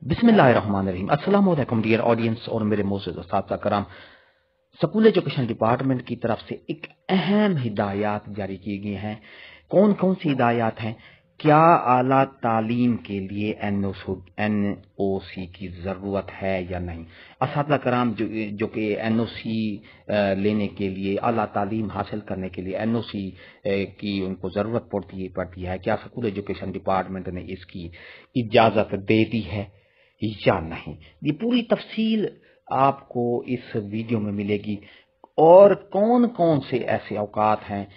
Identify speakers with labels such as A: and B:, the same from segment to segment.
A: बिस्मिल्लाहिर्रहमानिर्रहीम। अस्सलाम वालेकुम डियर ऑडियंस और मेरे मोअज़्ज़ज़ अस्ताद कराम। स्कूल एजुकेशन डिपार्टमेंट की तरफ से एक अहम हिदायत जारी की गई हैं। कौन कौन सी हिदायत हैं? क्या आला तालीम के लिए एनओसी की ज़रूरत है या नहीं? अस्ताद कराम जो कि एनओसी लेने के लिए, आला तालीम हासिल करने के लिए एनओसी की उनको ज़रूरत पड़ती है, क्या स्कूल एजुकेशन डिपार्टमेंट ने इसकी इजाज़त दे दी है या नहीं? ये पूरी तफसील आपको इस वीडियो में मिलेगी। और कौन कौन से ऐसे औकात हैं।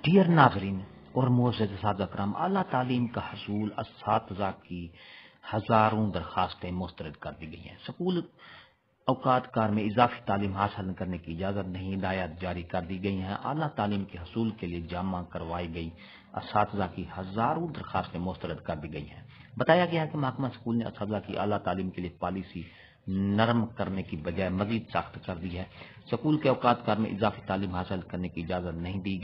A: डियर नाजरीन और मोअज़्ज़ज़ सादा करम, आला तालीम का हसूल असातिज़ा की हज़ारों दरखास्तें मुस्तरद कर दी गई हैं। स्कूल औकात कार में इजाफी तालीम हासिल करने की इजाज़त नहीं, हिदायत जारी कर दी गई हैं। आला तालीम के हसूल के लिए जमा करवाई गई असातिज़ा की हज़ारों दरखास्तें मुस्तरद कर दी गई हैं। बताया गया है कि महकमा स्कूल ने असातिज़ा की आला तालीम के लिए पॉलिसी नरम करने की बजाय मजीद सख्त कर दी है। स्कूल के औकात कार में इजाफी तालीम हासिल करने की इजाज़त नहीं दी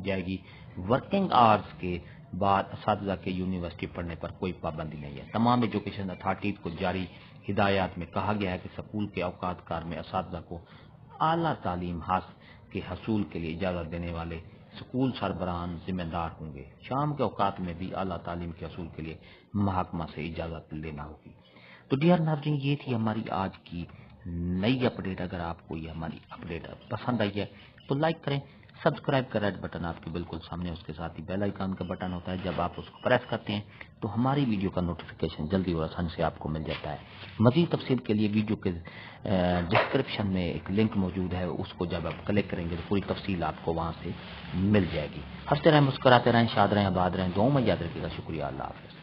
A: जाएगी। वर्किंग आवर्स के बाद असातिज़ा के यूनिवर्सिटी पढ़ने पर कोई पाबंदी नहीं है। तमाम एजुकेशन अथॉरिटीज को जारी हिदायत में कहा गया है कि स्कूल के औकात कार में असातिज़ा को आला तालीम के हसूल के लिए इजाज़त देने वाले स्कूल सरबराहान जिम्मेदार होंगे। शाम के औकात में भी आला तालीम के हसूल के लिए महकमा से इजाज़त लेना होगी। तो डियर नाज़रीन, ये थी हमारी आज की नई अपडेट। अगर आपको ये हमारी अपडेट पसंद आई है तो लाइक करें, सब्सक्राइब का रेड बटन आपके बिल्कुल सामने, उसके साथ ही बेल आइकन का बटन होता है। जब आप उसको प्रेस करते हैं तो हमारी वीडियो का नोटिफिकेशन जल्दी और आसानी से आपको मिल जाता है। मज़ीद तफसील के लिए वीडियो के डिस्क्रिप्शन में एक लिंक मौजूद है, उसको जब आप क्लिक करेंगे तो पूरी तफसील आपको वहाँ से मिल जाएगी। हंसते रहें, मुस्कुराते रहें, शाद रहें, आबाद रहें, दुआओं में याद रखिएगा। शुक्रिया, अल्लाह हाफ़िज़।